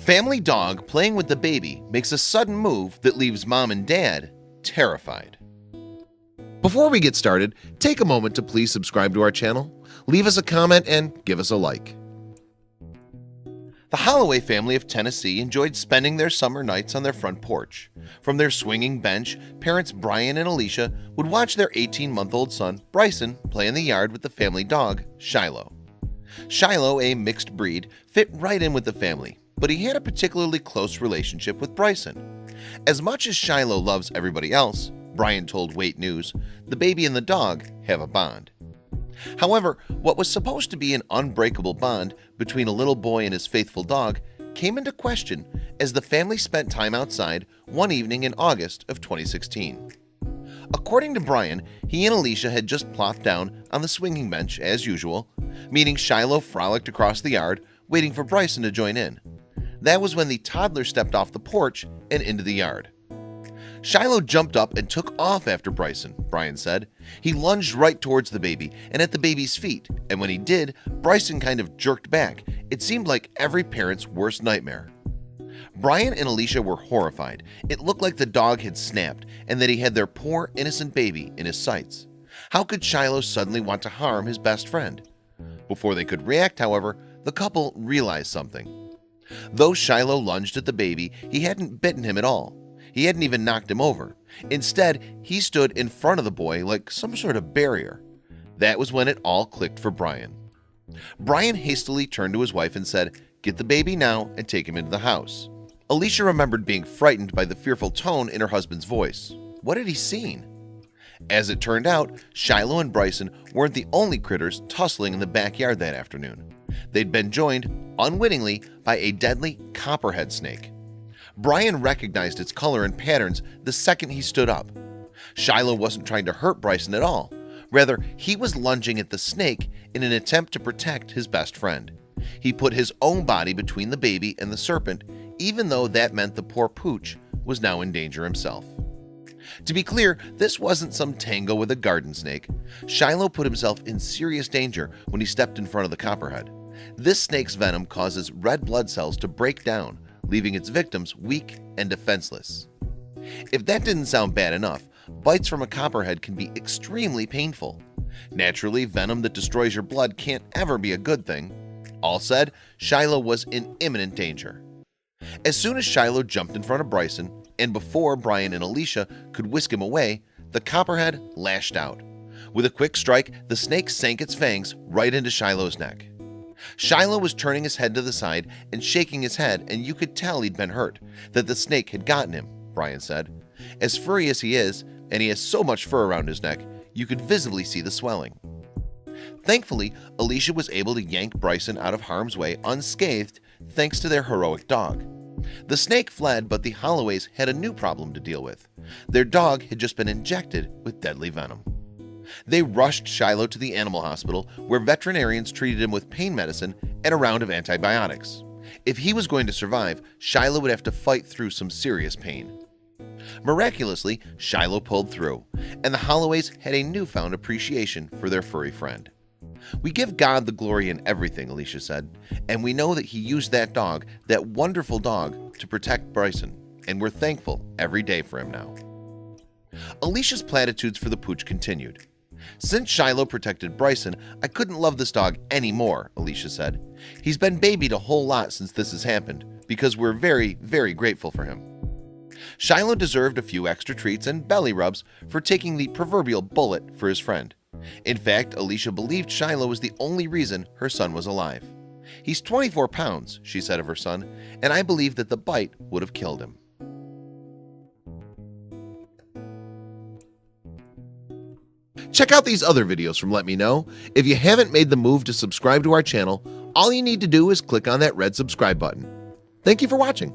Family dog playing with the baby makes a sudden move that leaves mom and dad terrified. Before we get started, take a moment to please subscribe to our channel, leave us a comment, and give us a like. The Holloway family of Tennessee enjoyed spending their summer nights on their front porch. From their swinging bench, parents Brian and Alicia would watch their 18-month-old son, Bryson, play in the yard with the family dog, Shiloh. Shiloh, a mixed breed, fit right in with the family, but he had a particularly close relationship with Bryson. As much as Shiloh loves everybody else, Brian told Wait News, the baby and the dog have a bond. However, what was supposed to be an unbreakable bond between a little boy and his faithful dog came into question as the family spent time outside one evening in August of 2016. According to Brian, he and Alicia had just plopped down on the swinging bench as usual, meaning Shiloh frolicked across the yard, waiting for Bryson to join in. That was when the toddler stepped off the porch and into the yard. Shiloh jumped up and took off after Bryson, Brian said. He lunged right towards the baby and at the baby's feet, and when he did, Bryson kind of jerked back. It seemed like every parent's worst nightmare. Brian and Alicia were horrified. It looked like the dog had snapped and that he had their poor innocent baby in his sights. How could Shiloh suddenly want to harm his best friend? Before they could react, however, the couple realized something. Though Shiloh lunged at the baby, he hadn't bitten him at all. He hadn't even knocked him over. Instead, he stood in front of the boy like some sort of barrier. That was when it all clicked for Brian. Brian hastily turned to his wife and said, "Get the baby now and take him into the house." Alicia remembered being frightened by the fearful tone in her husband's voice. What had he seen? As it turned out, Shiloh and Bryson weren't the only critters tussling in the backyard that afternoon. They'd been joined, unwittingly, by a deadly copperhead snake. Brian recognized its color and patterns the second he stood up. Shiloh wasn't trying to hurt Bryson at all. Rather, he was lunging at the snake in an attempt to protect his best friend. He put his own body between the baby and the serpent, even though that meant the poor pooch was now in danger himself. To be clear, this wasn't some tango with a garden snake. Shiloh put himself in serious danger when he stepped in front of the copperhead. This snake's venom causes red blood cells to break down, leaving its victims weak and defenseless. If that didn't sound bad enough, bites from a copperhead can be extremely painful. Naturally, venom that destroys your blood can't ever be a good thing. All said, Shiloh was in imminent danger. As soon as Shiloh jumped in front of Bryson, and before Brian and Alicia could whisk him away, the copperhead lashed out. With a quick strike, the snake sank its fangs right into Shiloh's neck. Shiloh was turning his head to the side and shaking his head, and you could tell he'd been hurt, that the snake had gotten him, Brian said. As furry as he is, and he has so much fur around his neck, you could visibly see the swelling. Thankfully, Alicia was able to yank Bryson out of harm's way unscathed thanks to their heroic dog. The snake fled, but the Holloways had a new problem to deal with. Their dog had just been injected with deadly venom. They rushed Shiloh to the animal hospital, where veterinarians treated him with pain medicine and a round of antibiotics. If he was going to survive, Shiloh would have to fight through some serious pain. Miraculously, Shiloh pulled through, and the Holloways had a newfound appreciation for their furry friend. "We give God the glory in everything," Alicia said, "and we know that he used that dog, that wonderful dog, to protect Bryson, and we're thankful every day for him now." Alicia's platitudes for the pooch continued. "Since Shiloh protected Bryson, I couldn't love this dog any more," Alicia said. "He's been babied a whole lot since this has happened, because we're very, very grateful for him." Shiloh deserved a few extra treats and belly rubs for taking the proverbial bullet for his friend. In fact, Alicia believed Shiloh was the only reason her son was alive. "He's 24 pounds, she said of her son, "and I believe that the bite would have killed him." Check out these other videos from Let Me Know. If you haven't made the move to subscribe to our channel, all you need to do is click on that red subscribe button. Thank you for watching.